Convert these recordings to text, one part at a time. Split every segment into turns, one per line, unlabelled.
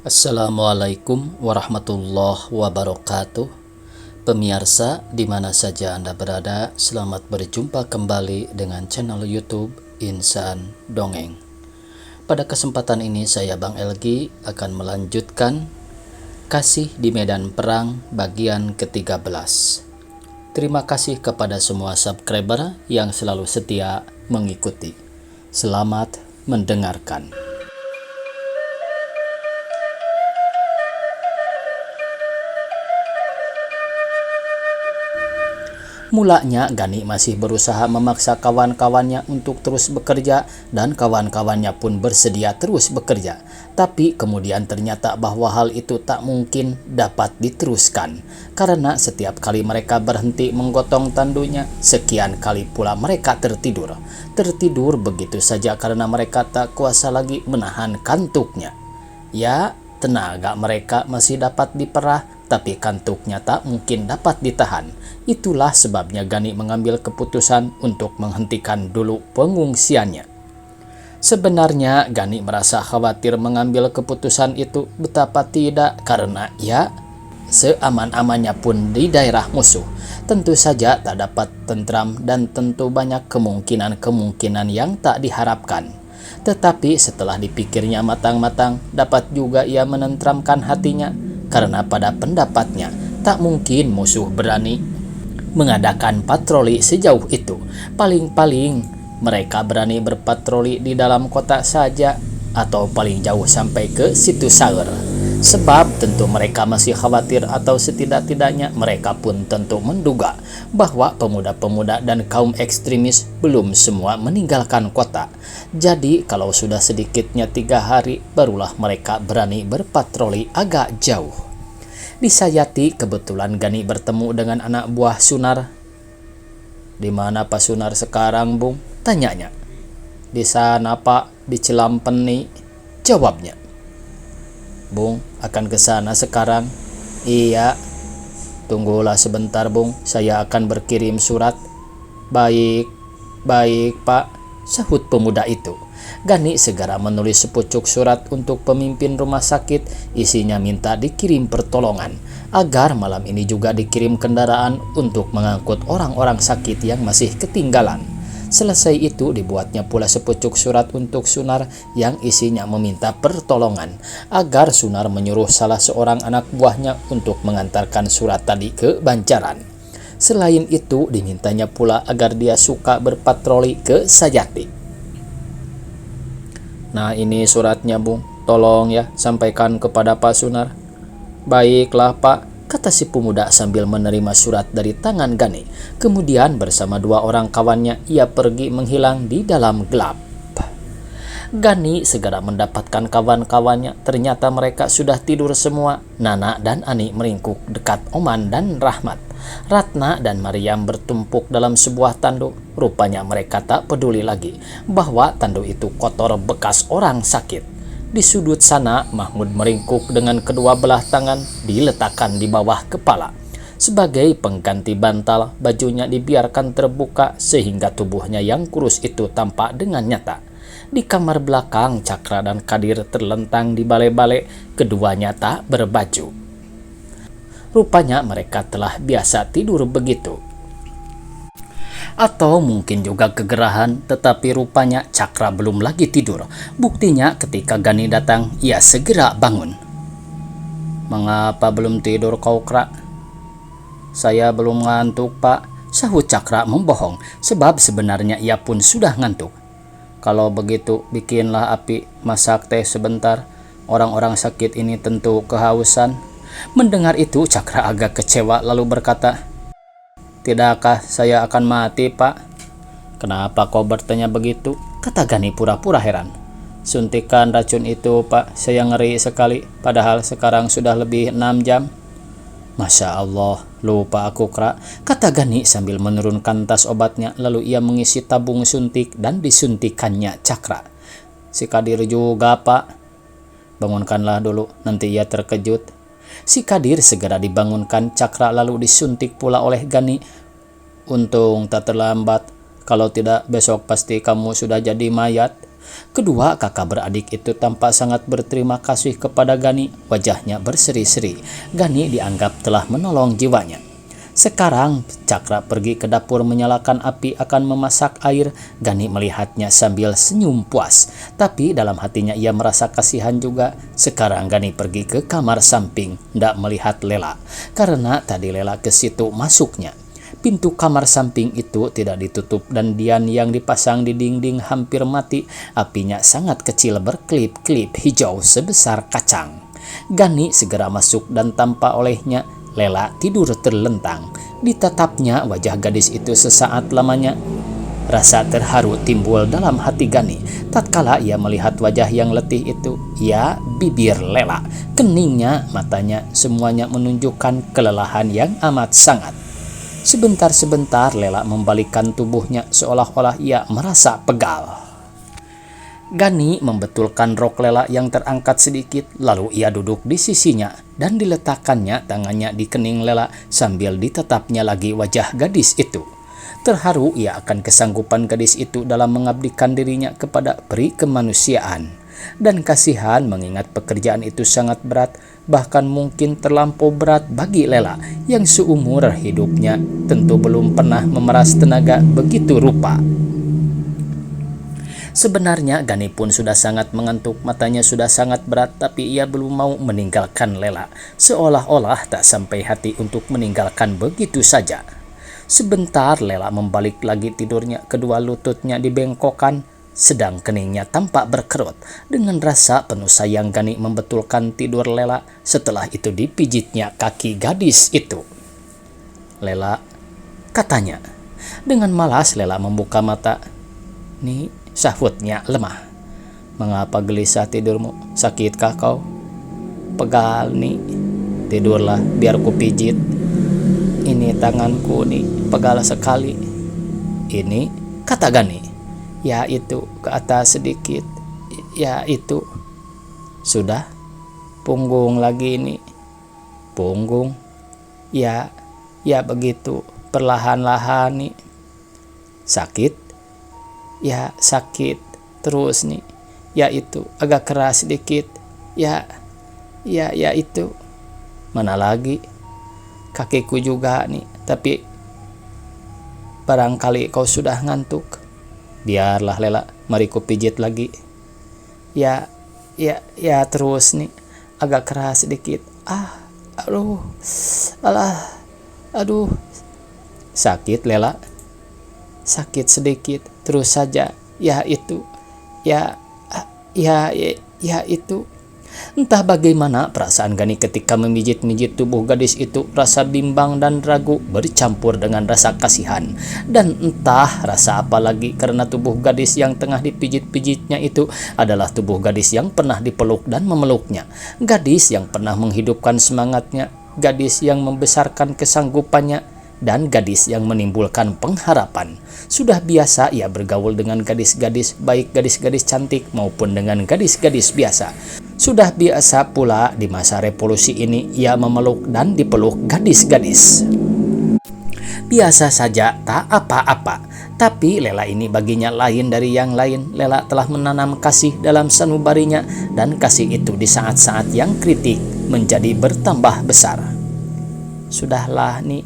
Assalamualaikum warahmatullahi wabarakatuh. Pemirsa di mana saja Anda berada, selamat berjumpa kembali dengan channel YouTube Insan Dongeng. Pada kesempatan ini saya Bang Elgi akan melanjutkan Kasih di Medan Perang bagian ke-13. Terima kasih kepada semua subscriber yang selalu setia mengikuti. Selamat mendengarkan. Mulanya Gani masih berusaha memaksa kawan-kawannya untuk terus bekerja dan kawan-kawannya pun bersedia terus bekerja. Tapi kemudian ternyata bahwa hal itu tak mungkin dapat diteruskan karena setiap kali mereka berhenti menggotong tandunya, sekian kali pula mereka tertidur. Tertidur begitu saja karena mereka tak kuasa lagi menahan kantuknya. Ya, tenaga mereka masih dapat diperah, tapi kantuknya tak mungkin dapat ditahan. Itulah sebabnya Gani mengambil keputusan untuk menghentikan dulu pengungsiannya. Sebenarnya Gani merasa khawatir mengambil keputusan itu, betapa tidak, karena ya, seaman-amannya pun di daerah musuh, tentu saja tak dapat tentram dan tentu banyak kemungkinan-kemungkinan yang tak diharapkan. Tetapi setelah dipikirnya matang-matang, dapat juga ia menentramkan hatinya, karena pada pendapatnya tak mungkin musuh berani mengadakan patroli sejauh itu. Paling-paling mereka berani berpatroli di dalam kota saja, atau paling jauh sampai ke situ Saur. Sebab tentu mereka masih khawatir, atau setidak-tidaknya mereka pun tentu menduga bahwa pemuda-pemuda dan kaum ekstremis belum semua meninggalkan kota. Jadi kalau sudah sedikitnya 3 hari barulah mereka berani berpatroli agak jauh. Di Sayati kebetulan Gani bertemu dengan anak buah Sunar. "Di mana Pak Sunar sekarang, Bung?" tanyanya. "Di sana, Pak, di Cilampeni," jawabnya. "Bung, akan ke sana sekarang?" "Iya." "Tunggulah sebentar, Bung, saya akan berkirim surat." Baik, Pak," sahut pemuda itu. Gani segera menulis sepucuk surat untuk pemimpin rumah sakit, isinya minta dikirim pertolongan, agar malam ini juga dikirim kendaraan untuk mengangkut orang-orang sakit yang masih ketinggalan. Selesai itu dibuatnya pula sepucuk surat untuk Sunar yang isinya meminta pertolongan, agar Sunar menyuruh salah seorang anak buahnya untuk mengantarkan surat tadi ke Banjaran. Selain itu dimintanya pula agar dia suka berpatroli ke Sayati. "Nah, ini suratnya, Bung. Tolong ya, sampaikan kepada Pak Sunar." "Baiklah, Pak," kata si pemuda sambil menerima surat dari tangan Gani. Kemudian bersama 2 orang kawannya ia pergi menghilang di dalam gelap. Gani segera mendapatkan kawan-kawannya. Ternyata mereka sudah tidur semua. Nana dan Ani meringkuk dekat Oman dan Rahmat. Ratna dan Maryam bertumpuk dalam sebuah tanduk. Rupanya mereka tak peduli lagi bahwa tanduk itu kotor bekas orang sakit. Di sudut sana Mahmud meringkuk dengan kedua belah tangan diletakkan di bawah kepala. Sebagai pengganti bantal, bajunya dibiarkan terbuka sehingga tubuhnya yang kurus itu tampak dengan nyata. Di kamar belakang Cakra dan Kadir terlentang di bale-bale, keduanya tak berbaju. Rupanya mereka telah biasa tidur begitu. Atau mungkin juga kegerahan, tetapi rupanya Cakra belum lagi tidur. Buktinya ketika Gani datang, ia segera bangun. "Mengapa belum tidur kau, Kra?" "Saya belum ngantuk, Pak," sahut Cakra membohong, sebab sebenarnya ia pun sudah ngantuk. "Kalau begitu, bikinlah api, masak teh sebentar. Orang-orang sakit ini tentu kehausan." Mendengar itu Cakra agak kecewa lalu berkata, "Tidakkah saya akan mati, Pak?" "Kenapa kau bertanya begitu?" kata Gani pura-pura heran. "Suntikan racun itu, Pak, saya ngeri sekali, padahal sekarang sudah lebih 6 jam. "Masya Allah, lupa aku, Kra," kata Gani sambil menurunkan tas obatnya, lalu ia mengisi tabung suntik dan disuntikannya Cakra. "Si Kadir juga, Pak." "Bangunkanlah dulu, nanti ia terkejut." Si Kadir segera dibangunkan Cakra lalu disuntik pula oleh Gani. "Untung tak terlambat, kalau tidak besok pasti kamu sudah jadi mayat," Kedua kakak beradik itu tampak sangat berterima kasih kepada Gani. Wajahnya berseri-seri. Gani dianggap telah menolong jiwanya. Sekarang Cakra pergi ke dapur menyalakan api akan memasak air. Gani melihatnya sambil senyum puas. Tapi dalam hatinya ia merasa kasihan juga. Sekarang Gani pergi ke kamar samping, tidak melihat Lela. Karena tadi Lela ke situ masuknya. Pintu kamar samping itu tidak ditutup dan dian yang dipasang di dinding hampir mati. Apinya sangat kecil berkelip-kelip hijau sebesar kacang. Gani segera masuk dan tanpa olehnya Lela tidur terlentang. Ditatapnya wajah gadis itu sesaat lamanya. Rasa terharu timbul dalam hati Gani tatkala ia melihat wajah yang letih itu. Ya, bibir Lela, keningnya, matanya, semuanya menunjukkan kelelahan yang amat sangat. Sebentar-sebentar Lela membalikkan tubuhnya seolah-olah ia merasa pegal. Gani membetulkan rok Lela yang terangkat sedikit, lalu ia duduk di sisinya dan diletakkannya tangannya di kening Lela sambil ditatapnya lagi wajah gadis itu. Terharu ia akan kesanggupan gadis itu dalam mengabdikan dirinya kepada peri kemanusiaan. Dan kasihan mengingat pekerjaan itu sangat berat, bahkan mungkin terlampau berat bagi Lela yang seumur hidupnya tentu belum pernah memeras tenaga begitu rupa. Sebenarnya Gani pun sudah sangat mengantuk, matanya sudah sangat berat, tapi ia belum mau meninggalkan Lela, seolah-olah tak sampai hati untuk meninggalkan begitu saja. Sebentar Lela membalik lagi tidurnya, kedua lututnya dibengkokkan, sedang keningnya tampak berkerut. Dengan rasa penuh sayang Gani membetulkan tidur Lela. Setelah itu dipijitnya kaki gadis itu. Lela, katanya. Dengan malas Lela membuka mata. Nih, sahutnya lemah. Mengapa gelisah tidurmu? Sakitkah kau? Pegal nih. Tidurlah biar ku pijit. Ini tanganku nih, pegal sekali. Ini, kata Gani. Ya itu, ke atas sedikit. Ya itu. Sudah? Punggung lagi ini. Punggung? Ya begitu. Perlahan-lahan nih. Sakit? Ya sakit. Terus nih. Ya itu, agak keras sedikit. Ya itu. Mana lagi? Kakiku juga nih. Tapi barangkali kau sudah ngantuk. Biarlah Lela, mari ku pijit lagi. Ya terus nih, agak keras sedikit. Aduh. Sakit Lela? Sakit sedikit, terus saja. Ya itu. Ya itu. Entah bagaimana perasaan Gani ketika memijit-mijit tubuh gadis itu. Rasa bimbang dan ragu bercampur dengan rasa kasihan. Dan entah rasa apa lagi karena tubuh gadis yang tengah dipijit-pijitnya itu adalah tubuh gadis yang pernah dipeluk dan memeluknya. Gadis yang pernah menghidupkan semangatnya. Gadis yang membesarkan kesanggupannya. Dan gadis yang menimbulkan pengharapan. Sudah biasa ia bergaul dengan gadis-gadis, baik gadis-gadis cantik maupun dengan gadis-gadis biasa. Sudah biasa pula di masa revolusi ini ia memeluk dan dipeluk gadis-gadis. Biasa saja, tak apa-apa. Tapi Lela ini baginya lain dari yang lain. Lela telah menanam kasih dalam sanubarinya, dan kasih itu di saat-saat yang kritik menjadi bertambah besar. Sudahlah nih,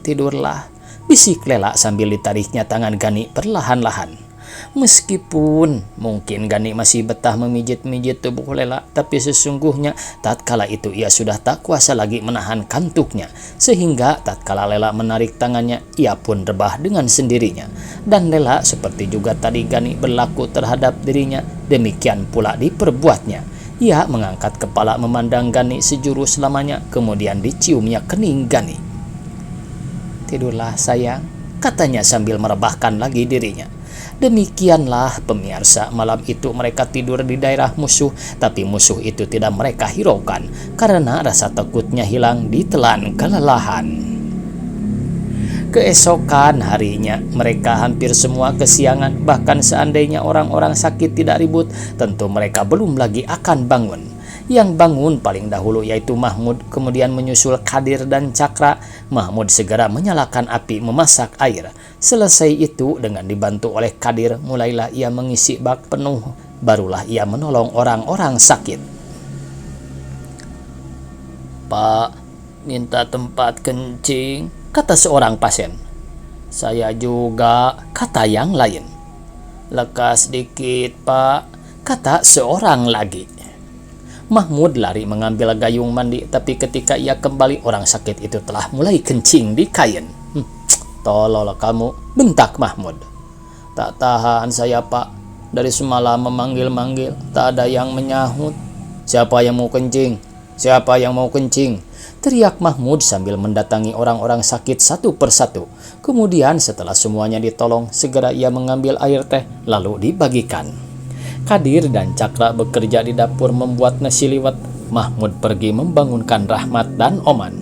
tidurlah, bisik Lela sambil ditariknya tangan Gani perlahan-lahan. Meskipun mungkin Gani masih betah memijit-mijit tubuh Lela, tapi sesungguhnya tatkala itu ia sudah tak kuasa lagi menahan kantuknya, sehingga tatkala Lela menarik tangannya, ia pun rebah dengan sendirinya. Dan Lela seperti juga tadi Gani berlaku terhadap dirinya, demikian pula diperbuatnya. Ia mengangkat kepala memandang Gani sejuru selamanya, kemudian diciumnya kening Gani. Tidurlah sayang, katanya sambil merebahkan lagi dirinya. Demikianlah pemirsa, malam itu mereka tidur di daerah musuh, tapi musuh itu tidak mereka hiraukan karena rasa takutnya hilang ditelan kelelahan. Keesokan harinya mereka hampir semua kesiangan, bahkan seandainya orang-orang sakit tidak ribut, tentu mereka belum lagi akan bangun. Yang bangun paling dahulu yaitu Mahmud, kemudian menyusul Kadir dan Cakra. Mahmud segera menyalakan api memasak air. Selesai itu, dengan dibantu oleh Kadir, mulailah ia mengisi bak penuh. Barulah ia menolong orang-orang sakit. "Pak, minta tempat kencing," kata seorang pasien. "Saya juga," kata yang lain. "Lekas dikit, Pak," kata seorang lagi. Mahmud lari mengambil gayung mandi, tapi ketika ia kembali, orang sakit itu telah mulai kencing di kain. "Tolol kamu," bentak Mahmud. "Tak tahan saya, Pak. Dari semalam memanggil-manggil, tak ada yang menyahut." "Siapa yang mau kencing? Siapa yang mau kencing?" teriak Mahmud sambil mendatangi orang-orang sakit satu persatu. Kemudian setelah semuanya ditolong, segera ia mengambil air teh lalu dibagikan. Kadir dan Cakra bekerja di dapur membuat nasi liwet. Mahmud pergi membangunkan Rahmat dan Oman.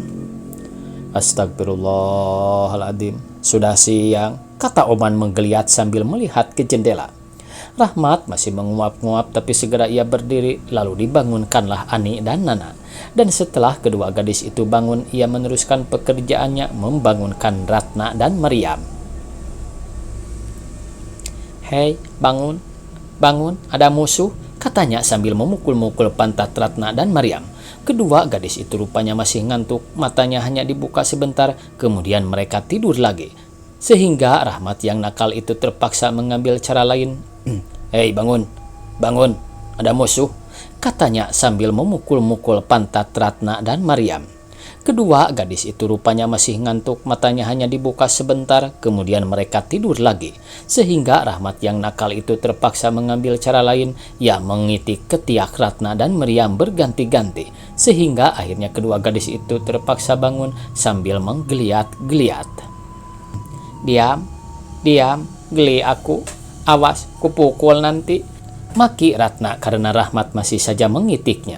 "Astagfirullahaladzim, sudah siang," kata Oman menggeliat sambil melihat ke jendela. Rahmat masih menguap-nguap, tapi segera ia berdiri, lalu dibangunkanlah Ani dan Nana. Dan setelah kedua gadis itu bangun, ia meneruskan pekerjaannya membangunkan Ratna dan Maryam. "Hei, bangun, bangun, ada musuh," katanya sambil memukul-mukul pantat Ratna dan Maryam. Kedua gadis itu rupanya masih ngantuk, matanya hanya dibuka sebentar, kemudian mereka tidur lagi. Sehingga Rahmat yang nakal itu terpaksa mengambil cara lain. "Hei, bangun, bangun, ada musuh," katanya sambil memukul-mukul pantat Ratna dan Maryam. Kedua gadis itu rupanya masih ngantuk, matanya hanya dibuka sebentar, kemudian mereka tidur lagi. Sehingga Rahmat yang nakal itu terpaksa mengambil cara lain, ia mengitik ketiak Ratna dan Maryam berganti-ganti. Sehingga akhirnya kedua gadis itu terpaksa bangun sambil menggeliat-geliat. "Diam, diam, geli aku. Awas, kupukul nanti," maki Ratna karena Rahmat masih saja mengitiknya.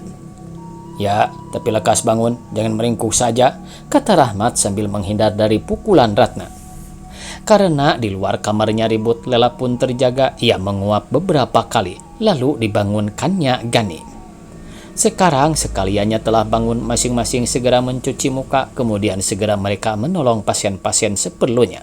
"Ya, tapi lekas bangun, jangan meringkuk saja," kata Rahmat sambil menghindar dari pukulan Ratna. Karena di luar kamarnya ribut, Lela pun terjaga. Ia menguap beberapa kali, lalu dibangunkannya Gani. Sekarang sekaliannya telah bangun, masing-masing segera mencuci muka, kemudian segera mereka menolong pasien-pasien seperlunya.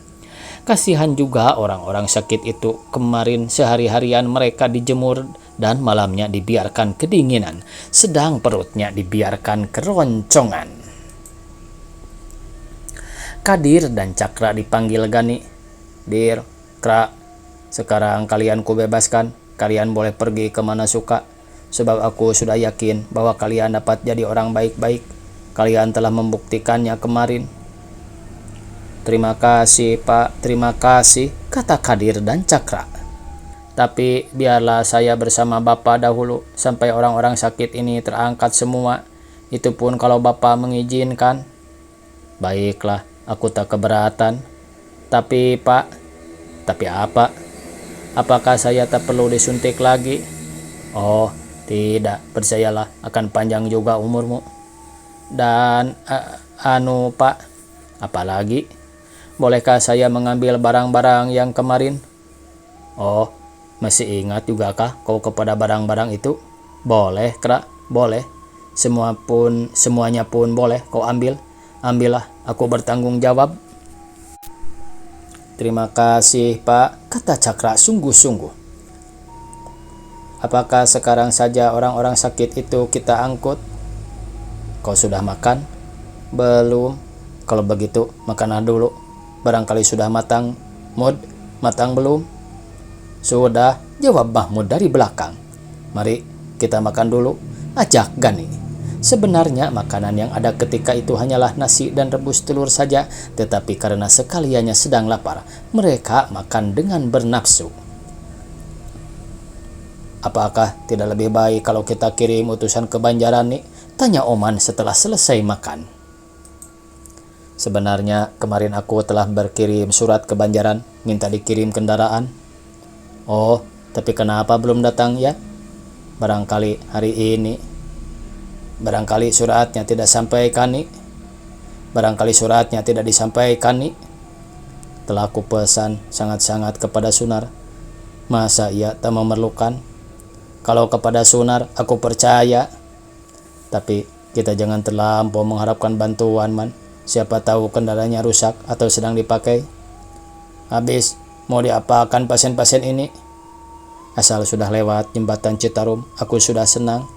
Kasihan juga orang-orang sakit itu. Kemarin sehari-harian mereka dijemur dan malamnya dibiarkan kedinginan, sedang perutnya dibiarkan keroncongan. Kadir dan Cakra dipanggil Gani. "Dir, Kra, sekarang kalian kubebaskan. Kalian boleh pergi kemana suka, sebab aku sudah yakin bahwa kalian dapat jadi orang baik-baik. Kalian telah membuktikannya kemarin." "Terima kasih, Pak, terima kasih," kata Kadir dan Cakra. "Tapi biarlah saya bersama Bapak dahulu sampai orang-orang sakit ini terangkat semua. Itu pun kalau Bapak mengizinkan." "Baiklah, aku tak keberatan. Tapi Pak..." "Tapi apa? Apakah saya tak perlu disuntik lagi?" "Oh, tidak, percayalah, akan panjang juga umurmu. Dan, Pak, apalagi? Bolehkah saya mengambil barang-barang yang kemarin?" "Oh, masih ingat juga kah kau kepada barang-barang itu?" "Boleh, Kra, boleh. Semuanya pun boleh kau ambil. Ambillah, aku bertanggung jawab." "Terima kasih, Pak," kata Cakra sungguh-sungguh. "Apakah sekarang saja orang-orang sakit itu kita angkut?" "Kau sudah makan?" "Belum." "Kalau begitu, makanlah dulu. Barangkali sudah matang." "Mud, matang belum?" "Sudah," jawab Mahmud dari belakang. "Mari kita makan dulu," ajak Gani. Sebenarnya makanan yang ada ketika itu hanyalah nasi dan rebus telur saja, tetapi karena sekaliannya sedang lapar, mereka makan dengan bernafsu. "Apakah tidak lebih baik kalau kita kirim utusan ke Banjaran nih?" tanya Oman setelah selesai makan. "Sebenarnya kemarin aku telah berkirim surat ke Banjaran, minta dikirim kendaraan." "Oh, tapi kenapa belum datang ya?" "Barangkali hari ini." "Barangkali suratnya tidak sampai Kani." "Barangkali suratnya tidak disampaikan nih. Telah aku pesan sangat-sangat kepada Sunar. Masa ia tak memerlukan? Kalau kepada Sunar aku percaya." Tapi kita jangan terlampau mengharapkan bantuan, Man. Siapa tahu kendaraannya rusak atau sedang dipakai. Habis, mau diapakan pasien-pasien ini? Asal sudah lewat jembatan Citarum, aku sudah senang.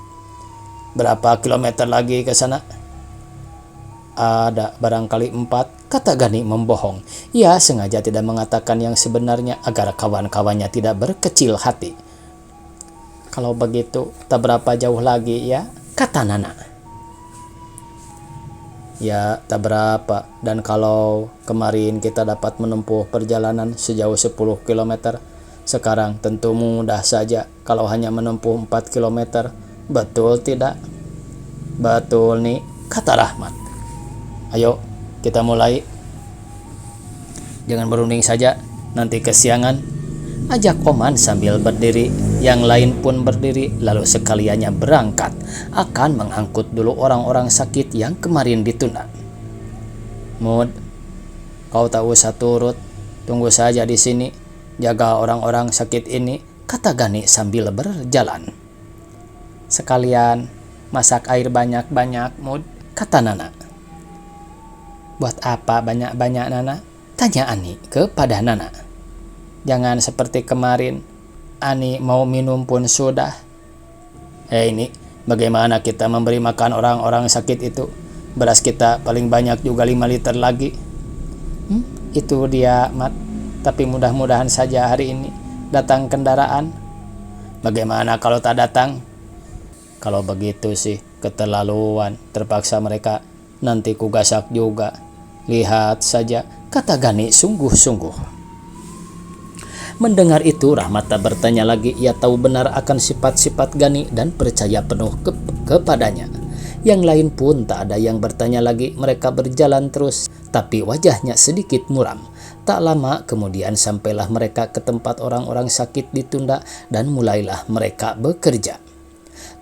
Berapa kilometer lagi ke sana? Ada barangkali 4, kata Gani membohong. Ia sengaja tidak mengatakan yang sebenarnya agar kawan-kawannya tidak berkecil hati. Kalau begitu, tak berapa jauh lagi ya, kata Nana. Ya, tak berapa. Dan kalau kemarin kita dapat menempuh perjalanan sejauh 10 km, sekarang tentu mudah saja kalau hanya menempuh 4 km. Betul tidak? Betul nih, kata Rahmat. Ayo, kita mulai. Jangan berunding saja, nanti kesiangan, ajak Oman sambil berdiri. Yang lain pun berdiri, lalu sekaliannya berangkat. Akan mengangkut dulu orang-orang sakit yang kemarin ditunda. Mud, kau tak usah turut, tunggu saja di sini, jaga orang-orang sakit ini, kata Gani sambil berjalan. Sekalian masak air banyak-banyak, Mud, kata Nana. Buat apa banyak-banyak, Nana? Tanya Ani kepada Nana. Jangan seperti kemarin, Ani mau minum pun sudah. Ini bagaimana kita memberi makan orang-orang sakit itu? Beras kita paling banyak juga 5 liter lagi. Itu dia, Mat. Tapi mudah-mudahan saja hari ini datang kendaraan. Bagaimana kalau tak datang? Kalau begitu sih keterlaluan, terpaksa mereka. Nanti ku gasak juga. Lihat saja, kata Gani sungguh-sungguh. Mendengar itu, Rahmat tak bertanya lagi. Ia tahu benar akan sifat-sifat Gani dan percaya penuh kepadanya. Yang lain pun tak ada yang bertanya lagi. Mereka berjalan terus, tapi wajahnya sedikit muram. Tak lama kemudian sampailah mereka ke tempat orang-orang sakit ditunda dan mulailah mereka bekerja.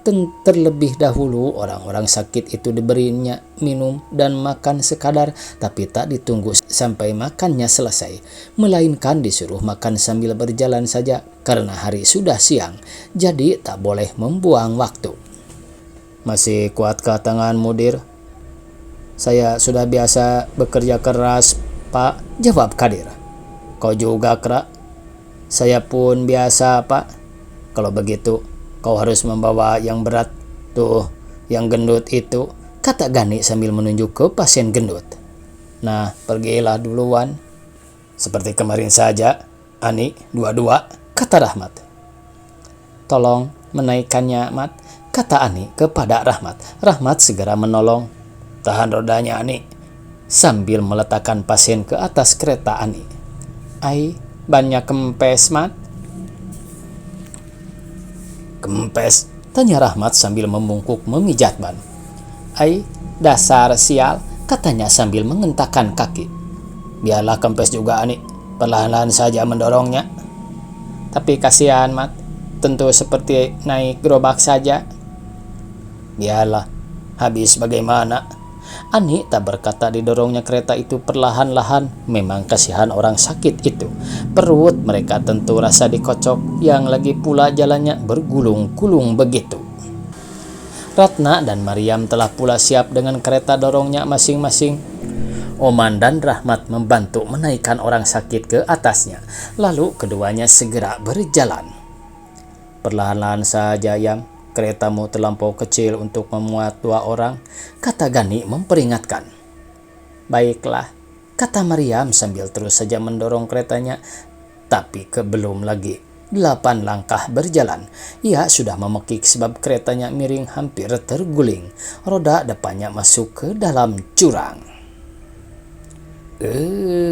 Terlebih dahulu orang-orang sakit itu diberinya minum dan makan sekadar, tapi tak ditunggu sampai makannya selesai, melainkan disuruh makan sambil berjalan saja karena hari sudah siang, jadi tak boleh membuang waktu. Masih kuatkah tangan Mudir? Saya sudah biasa bekerja keras, Pak, jawab Kadir. Kau juga, Krak? Saya pun biasa, Pak. Kalau begitu, kau harus membawa yang berat, tuh, yang gendut itu, kata Gani sambil menunjuk ke pasien gendut. Nah, pergilah duluan. Seperti kemarin saja, Ani, 2-2, kata Rahmat. Tolong menaikkannya, Mat, kata Ani kepada Rahmat. Rahmat segera menolong. Tahan rodanya, Ani, sambil meletakkan pasien ke atas kereta Ani. Ai, banyak kempes, Mat. Kempes? Tanya Rahmat sambil membungkuk memijat ban. Ai, dasar sial, katanya sambil mengentakkan kaki. Biarlah kempes juga, Ani. Perlahan-lahan saja mendorongnya. Tapi kasihan, Mat. Tentu seperti naik gerobak saja. Biarlah. Habis bagaimana? Ani tak berkata didorongnya kereta itu perlahan-lahan. Memang kasihan orang sakit itu. Perut mereka tentu rasa dikocok, yang lagi pula jalannya bergulung-gulung begitu. Ratna dan Mariam telah pula siap dengan kereta dorongnya masing-masing. Oman dan Rahmat membantu menaikkan orang sakit ke atasnya. Lalu keduanya segera berjalan. Perlahan-lahan saja, Yang. Keretamu terlampau kecil untuk memuat 2 orang, kata Gani memperingatkan. Baiklah, kata Mariam sambil terus saja mendorong keretanya. Tapi belum lagi 8 langkah berjalan, ia sudah memekik sebab keretanya miring hampir terguling. Roda depannya masuk ke dalam jurang.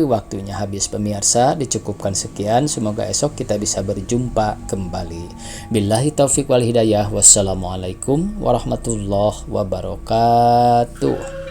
Waktunya habis, pemirsa. Dicukupkan sekian. Semoga esok kita bisa berjumpa kembali. Billahi taufiq wal hidayah. Wassalamualaikum warahmatullahi wabarakatuh.